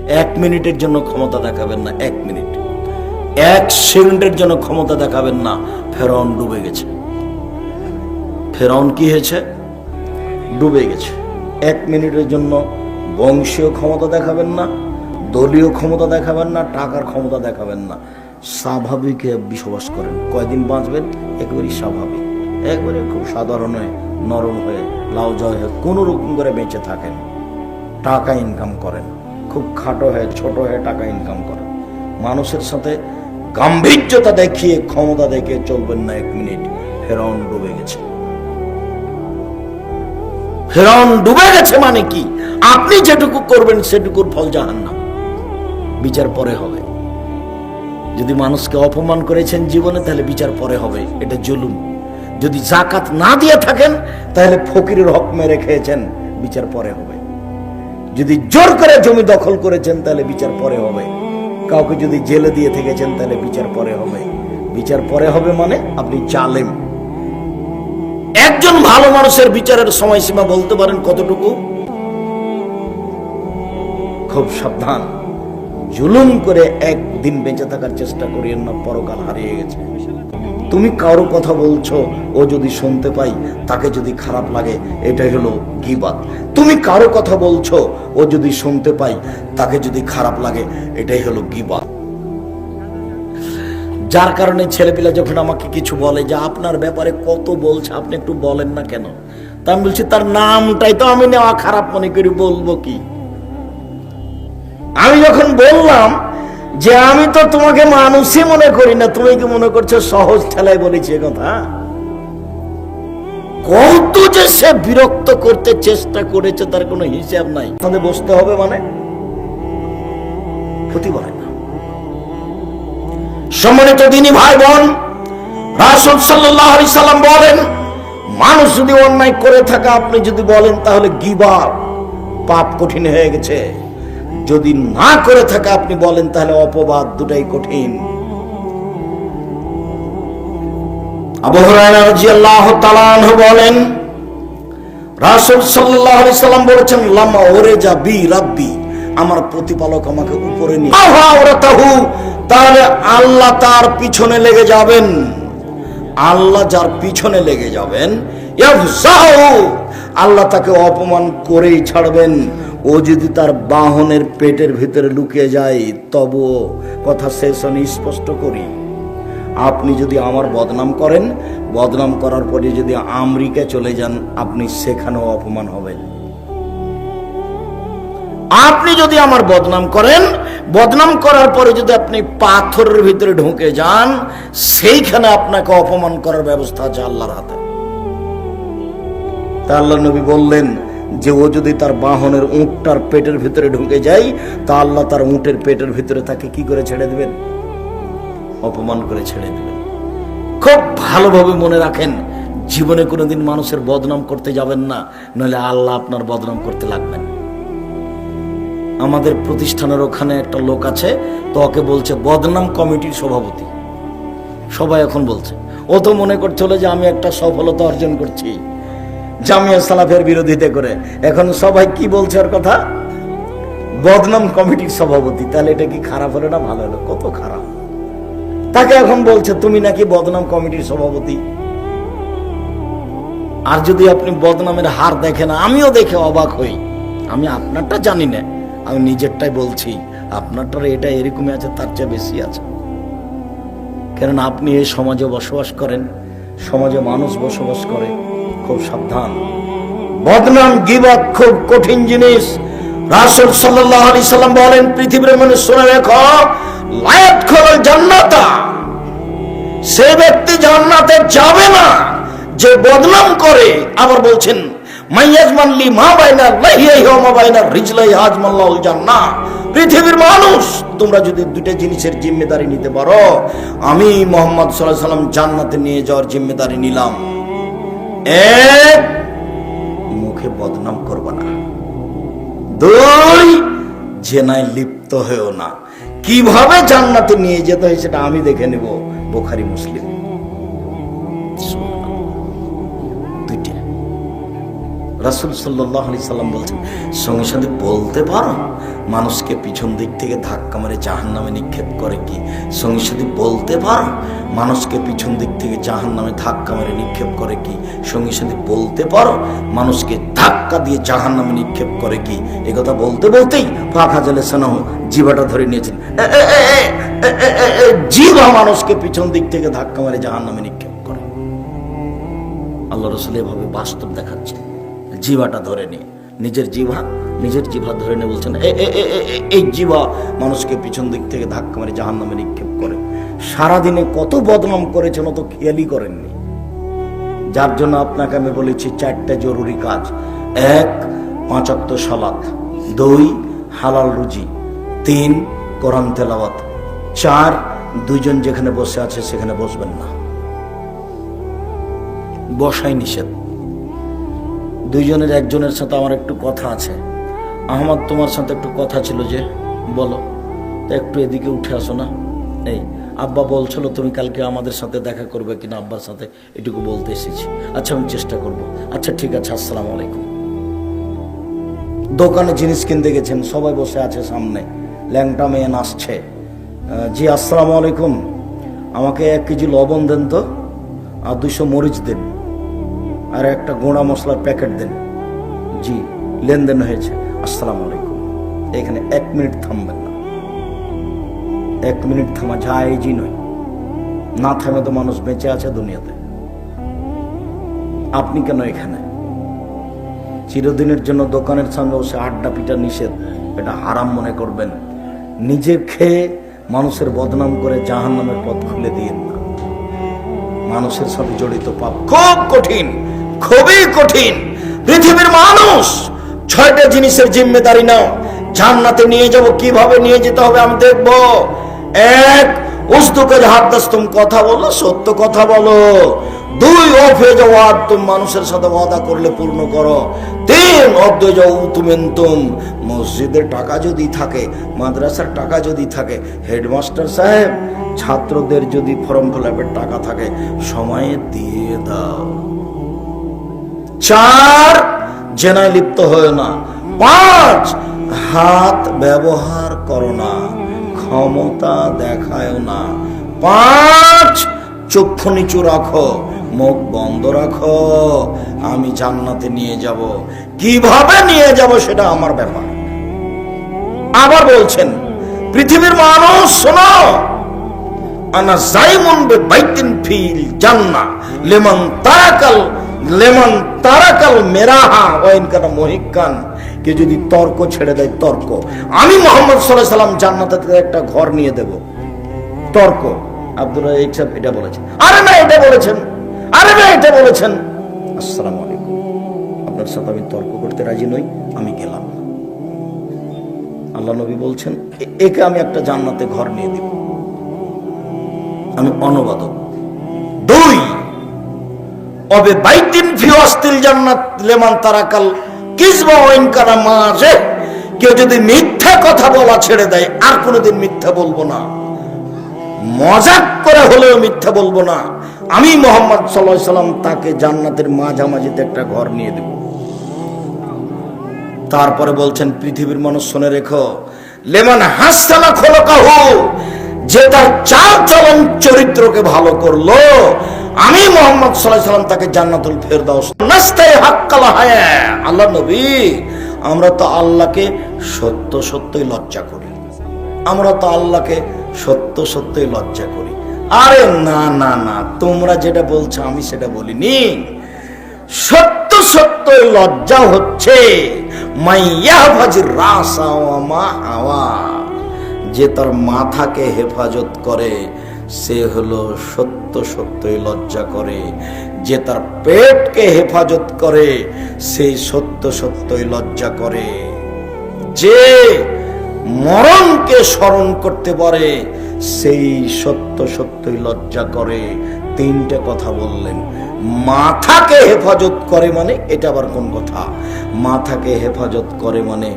1 মিনিটের জন্য ক্ষমতা দেখাবেন না, 1 মিনিট, 1 সেকেন্ডের জন্য ক্ষমতা দেখাবেন না। ফেরাউন ডুবে গেছে। ফেরাউন কি হয়েছে? ডুবে গেছে। 1 মিনিটের জন্য বংশীয় ক্ষমতা দেখাবেন না, দলীয় ক্ষমতা দেখাবেন না, টাকার ক্ষমতা দেখাবেন না। স্বাভাবিক বসবাস করেন। কয়দিন বাঁচবেন? একেবারেই স্বাভাবিক, একবারে খুব সাধারণ হয়ে, নরম হয়ে, লাউ জয় হয়ে কোনো রকম করে বেঁচে থাকেন। টাকা ইনকাম করেন, খুব খাটো হয়ে, ছোট হয়ে টাকা ইনকাম করেন। মানুষের সাথে গাম্ভীর্যতা দেখিয়ে, ক্ষমতা দেখিয়ে চলবেন না 1 মিনিট। ফেরাউন ডুবে গেছে। ফেরাউন ডুবে গেছে মানে কি? আপনি যেটুকু করবেন সেটুকুর ফল জাহান্নাম, বিচার পরে হবে। যদি মানুষকে অপমান করেছেন জীবনে, তাহলে বিচার পরে হবে, এটা জুলুম। যদি যাকাত না দিয়ে থাকেন, তাহলে ফকিরের হক মেরে খেয়েছেন, বিচার পরে হবে। যদি জোর করে জমি দখল করেছেন, তাহলে বিচার পরে হবে। কাউকে যদি জেলে দিয়ে থেকেছেন, তাহলে বিচার পরে হবে। বিচার পরে হবে মানে আপনি জালেম। একজন ভালো মানুষের বিচারের সময়সীমা বলতে পারেন কতটুকু? খুব সাবধান, জুলুম করে একদিন বেঁচে থাকার চেষ্টা করিয়েন না, পরকাল হারিয়ে গেছে। তুমি কারো কথা বলছো, ও যদি শুনতে পাই, তাকে যদি খারাপ লাগে, এটাই হলো গীবাত। তুমি কারো কথা বলছো, ও যদি শুনতে পাই, তাকে যদি খারাপ লাগে, এটাই হলো গীবাত। যার কারণে ছেলেপিলা যখন আমাকে কিছু বলে যে আপনার ব্যাপারে কত বলছে, আপনি একটু বলেন না কেন? তা আমি বলছি, তার নামটাই তো আমি নেওয়া খারাপ মনে করি, বলবো কি? আমি যখন বললাম যে আমি তো তোমাকে মানুষই মনে করি না, তুমি কি মনে করছো সহজ ঠেলায় বলেছি কথা? কত যে সে বিরক্ত করতে চেষ্টা করেছে, তার কোনো হিসাব নাই। তাহলে বসতে হবে মানে ক্ষতি বলে না। সম্মানিত দিনী ভাই বোন, রাসূল সাল্লাল্লাহু আলাইহি সাল্লাম বলেন, মানুষ যদি অন্যায় করে থাকে, আপনি যদি বলেন, তাহলে গীবত, পাপ কঠিন হয়ে গেছে। যদি না করে থাকে, আপনি বলেন, তাহলে অপবাদ, দুটাই কঠিন। আবু হুরায়রা রাদিয়াল্লাহু তাআলা আনহু বলেন, রাসূল সাল্লাল্লাহু আলাইহি সাল্লাম বলেছেন, লামা ওরেজা বি রাব্বি, আমার প্রতিপালক আমাকে উপরে নিয়ে, তাহলে আল্লাহ তার পিছনে লেগে যাবেন। আল্লাহ যার পিছনে লেগে যাবেন, আল্লাহ তাকে অপমান করেই ছাড়বেন। ও যদি তার বাহনের পেটের ভিতরে লুকিয়ে যায়, তবুও কথা শেষ আমি স্পষ্ট করি, আপনি যদি আমার বদনাম করেন, বদনাম করার পরে যদি আমেরিকা চলে যান, আপনি সেখানেও অপমান হবেন। আপনি যদি আমার বদনাম করেন, বদনাম করার পরে যদি আপনি পাথরের ভিতরে ঢুকে যান, সেইখানে আপনাকে অপমান করার ব্যবস্থা আছে আল্লাহর হাতে। তা আল্লাহ নবী বললেন যে ও যদি তার বাহনের উঁটটার পেটের ভিতরে ঢুকে যায়, তা আল্লাহ তার উঁটের পেটের ভিতরে তাকে কি করে ছেড়ে দিবেন? অপমান করে ছেড়ে দিবেন। খুব ভালোভাবে মনে রাখেন, জীবনে কোনোদিন মানুষের বদনাম করতে যাবেন না, নইলে আল্লাহ আপনার বদনাম করতে লাগবেন। আমাদের প্রতিষ্ঠানের ওখানে একটা লোক আছে, তো ওকে বলছে বদনাম কমিটির সভাপতি। সবাই এখন বলছে, ও তো মনে করছিল যে আমি একটা সফলতা অর্জন করছি জামিয়া সালাফের বিরোধিতা করে। এখন সবাই কি বলছে ওর কথা? বদনাম কমিটির সভাপতি। তাহলে এটা কি খারাপ হলো না ভালো হলো? কত খারাপ। তাকে এখন বলছে তুমি নাকি বদনাম কমিটির সভাপতি। আর যদি আপনি বদনামের হার দেখেন, আমিও দেখে অবাক হই। আমি আপনারটা জানি না, আমি নিজেরটাই বলছি, আপনারটা এটা এরকমই আছে, তার চেয়ে বেশি আছে। কারণ আপনি এই সমাজে বসবাস করেন, সমাজে মানুষ বসবাস করে। খুব সাবধান, বদনাম গীবত খুব কঠিন জিনিস। রাসূল সাল্লাল্লাহু আলাইহি সাল্লাম বলেন, পৃথিবীর মানুষ শুনে রেখো, লা ইয়াদখুলুল জান্নাতা, সে ব্যক্তি জান্নাতে যাবে না যে বদনাম করে। আবার বলছেন, মাইয়াজমান লি মা বাইনা লাহিয়াহি ওয়া মা বাইনা রিজলাই আজমাল্লাহুল জান্নাহ। পৃথিবীর মানুষ, তোমরা যদি দুইটা জিনিসের জিম্মেদারি নিতে পারো, আমি মুহাম্মদ সাল্লাল্লাহু আলাইহি সাল্লাম জান্নাতে নিয়ে যাওয়ার জিম্মেদারি নিলাম। এক, মুখে বদনাম করবে না। দুই, জেনায় লিপ্ত হয়েও না। কিভাবে জান্নাতে নিয়ে যেতে হয় সেটা আমি দেখে নেব, বুখারী মুসলিম। দুইটা রাসূল সাল্লাল্লাহু আলাইহি সাল্লাম বলছেন, সঙ্গে সাথে বলতে পারো মানুষকে পিছন দিক থেকে ধাক্কা মেরে জাহান্নামে নিক্ষেপ করে কি? সঙ্গে সাথে বলতে পারো মানুষকে পিছন দিক থেকে জাহান্নামে ধাক্কা মেরে নিক্ষেপ করে কি? সঙ্গে সাথে বলতে পারো মানুষকে ধাক্কা দিয়ে জাহান্নামে নিক্ষেপ করে কি? এ কথা বলতে বলতেই ফাঁকা জলে সানাহু জিভাটা ধরে নিয়েছেন। জিভা মানুষকে পিছন দিক থেকে ধাক্কা মেরে জাহান্নামে নিক্ষেপ করে। আল্লাহ রাসূল এভাবে বাস্তব দেখাচ্ছে, জিভাটা ধরে নিয়ে নিজের জিভা ধরে নিয়ে বলছেন, এই জিভা মানুষকে পিছন দিক থেকে ধাক্কা মেরে জাহান্নামে নিক্ষেপ করে। সারাদিনে কত বদনাম করেছেন অত খেয়ালই করেননি। যার জন্য আপনাকে আমি বলেছি 4টা জরুরি কাজ: 1 5 ওয়াক্ত সালাত, 2 হালাল রুজি, 3 কোরআন তেলাওয়াত, 4 দুইজন যেখানে বসে আছে সেখানে বসবেন না, বসাই নিষেধ। দুইজনের একজনের সাথে আমার একটু কথা আছে। আহমদ, তোমার সাথে একটু কথা ছিল, যে বলো তো, একটু এদিকে উঠে আসো না। এই আব্বা বলছিল তুমি কালকে আমাদের সাথে দেখা করবে কিনা, আব্বার সাথে এটুকু বলতে এসেছি। আচ্ছা আমি চেষ্টা করব। আচ্ছা ঠিক আছে, আসসালামু আলাইকুম। দোকানে জিনিস কিনতে গেছেন, সবাই বসে আছে সামনে, ল্যাংটা মেয়ে নাচছে। জি আসসালামু আলাইকুম, আমাকে 1 কেজি লবণ দেন তো, আর 200 মরিচ দেন, আর একটা গোঁড়া মশলার প্যাকেট দেন। জি, লেনদেন হয়েছে, আসসালামু আলাইকুম। এখানে 1 মিনিট থামবেন না। 1 মিনিট থামা জায়েজই নয়। না থামে তো মানুষ বেঁচে আছে দুনিয়াতে। আপনি কেন এখানে? চিরদিনের জন্য দোকানের সঙ্গে বসে আড্ডা পিটা নিষেধ, এটা হারাম মনে করবেন। নিজে খেয়ে মানুষের বদনাম করে জাহান্নামের পথ খুলে দিয়েন না। মানুষের সাথে জড়িত পাপ খুব কঠিন, খুবই কঠিন। পৃথিবীর মানুষ 6টা জিনিসের জিম্মেদারি নাও। জান্নাতে নিয়ে যাব, কিভাবে নিয়ে যেতে হবে আমি দেখব। 1 উসদুকে হাদ্দাসতুম, কথা বলো, সত্য কথা বলো। 2 অফে ওয়াদ, তুমি মানুষের সাথে ওয়াদা করলে পূর্ণ করো। 3 অদ্দুতুম, মসজিদের টাকা যদি থাকে, মাদ্রাসার টাকা যদি থাকে, হেডমাস্টার সাহেব ছাত্রদের যদি ফর্ম ফিলআপের টাকা থাকে, সময়ে দিয়ে দাও। 4 জেনায় লিপ্ত হয় না। 5 হাত ব্যবহার করো না, ক্ষমতা দেখায় না। 5 চক্ষু নিচু রাখো, মুখ বন্ধ রাখো। আমি জান্নাতে নিয়ে যাব, কিভাবে নিয়ে যাব সেটা আমার ব্যাপার। আবার বলছেন, পৃথিবীর মানুষ শোনো, আনা জাইমুন বিবাইতিন ফিল জান্নাহ লিমান তারাকাল মেরাহা ওয়া ইন কানা মুহিক্কান। কে যদি তর্ক ছেড়ে দেয়, তর্ক, আমি মুহাম্মদ সাল্লাল্লাহু আলাইহি সাল্লাম জান্নাতে একটা ঘর নিয়ে দেব। তর্ক আব্দুর রাজ্জাক সাহেব এটা বলেছেন, আরে না এটা বলেছেন, আরে না এটা বলেছেন। আসসালামু আলাইকুম, আপনার সাথে আমি তর্ক করতে রাজি নই, আমি গেলাম। আল্লাহ নবী বলছেন, একে আমি একটা জান্নাতে ঘর নিয়ে দেব। আমি অনুবাদক। 2 অবে বাইতিন ফি ওয়াসতিল জান্নাত লিমান তারাকাল কিযবা ওয়া ইন কানা মাযে। কেউ যদি মিথ্যা কথা বলা ছেড়ে দেয়, আর কোনোদিন মিথ্যা বলবো না, মজাক করে হলেও মিথ্যা বলবো না। আমি মুহাম্মদ সাল্লাল্লাহু আলাইহি সাল্লাম তাকে জান্নাতের মাঝামাঝিতে একটা ঘর নিয়ে দেব। তারপরে বলছেন, পৃথিবীর মানুষ শুনে রেখো, লেমান হাসানা খলকাহু, যে তার চাল চলন চরিত্রকে ভালো করলো, আমি মুহাম্মদ সাল্লাল্লাহু আলাইহি সাল্লাম তাকে জান্নাতুল ফেরদাউস নাস্তায়ে হাক্কাল হায়া। আল্লাহ নবী, আমরা তো আল্লাহকে সত্য সত্যই লজ্জা করি, আমরা তো আল্লাহকে সত্য সত্যই লজ্জা করি। আরে না না না, তোমরা যেটা বলছো আমি সেটা বলিনি। সত্য সত্যই লজ্জা হচ্ছে মাইয়াহফাজির রাসা ওয়া মা হাওয়া, যে তার মাথাকে হেফাজত করে সে হলো সত্য সত্যই লজ্জা করে। যে তার পেটকে হেফাজত করে সেই সত্য সত্যই লজ্জা করে। যে মরণকে স্মরণ করতে পারে সেই সত্য সত্যই লজ্জা করে। 3টে কথা বললেন। মাথাকে হেফাজত করে মানে, এটা আবার কোন কথা? মাথাকে হেফাজত করে মানে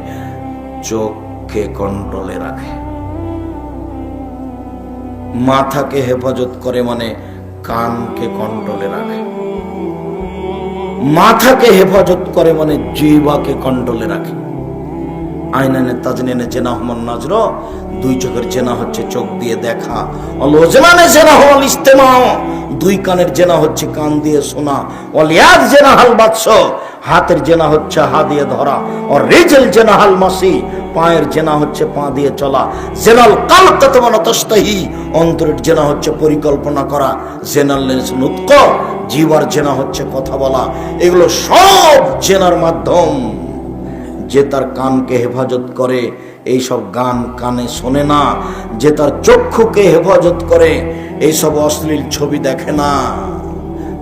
চোখকে কন্ট্রোলে রাখে। মাথাকে হেফাজত করে মানে কানকে কন্ট্রোলে রাখে। মাথাকে হেফাজত করে মানে জিহ্বাকে কন্ট্রোলে রাখে। আইনানে তাজনিনে জেনা হুমান নাজর, দুই চোখের জেনা হচ্ছে চোখ দিয়ে দেখা। অলজমানে জেনা হল ইস্তেমা, দুই কানের জেনা হচ্ছে কান দিয়ে শোনা। অলিয়াদ জেনা হাল বাদশ, হাতের জেনা হচ্ছে হাত দিয়ে ধরা। আর রিজল জেনা হাল মাসি, পায়ের জেনা হচ্ছে পা দিয়ে চলা। জেনাল কালব তাতমানা তাস্তাহি, অন্তরের জেনা হচ্ছে পরিকল্পনা করা। জেনাল নুতক, জিহ্বার জেনা হচ্ছে কথা বলা। এগুলো সব জেনার মাধ্যম। যে তার কানকে হেফাজত করে এইসব গান কানে শোনে না, যে তার চক্ষুকে হেফাজত করে এইসব অশ্লীল ছবি দেখে না,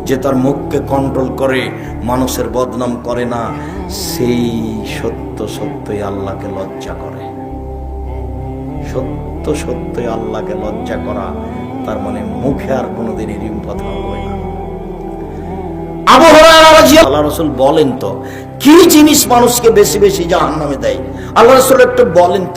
যে তার মুখকে কন্ট্রোল করে মানুষের বদনাম করে না, সেই সত্য সত্যই আল্লাহকে লজ্জা করে। সত্য সত্যই আল্লাহকে লজ্জা করা, তার মানে মুখে আর কোনোদিন এরকম কথা হবে না। আবু হুরায়রা রাদিয়াল্লাহু আল্লাহ রাসূল বলেন তো কি জিনিস মানুষকে বেশি বেশি জাহান্নামে দেয়? আল্লাহ রাসূল একটু বলেন তো।